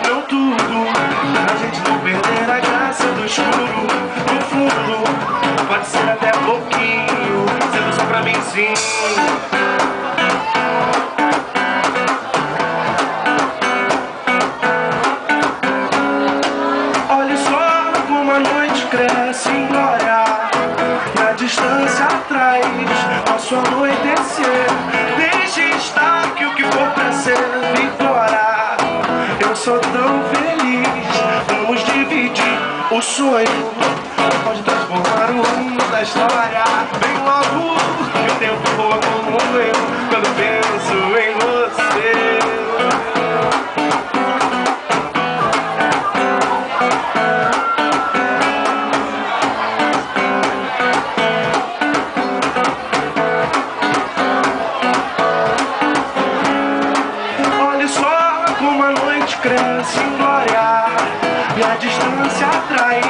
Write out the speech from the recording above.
não tudo, pra gente não perder a graça do escuro. No fundo, pode ser até pouquinho, sendo só pra mim sim. Olhe só como a noite cresce em glória, na distância atrás, nosso anoitecer. Deixe estar que o que for pra ser vitória. Eu sou tão feliz, vamos dividir o sonho. Pode transformar o rumo da história. Vem logo, que o tempo voa como eu, quando penso em você. Olhe só como a noite cresce em glória, e a distância atrás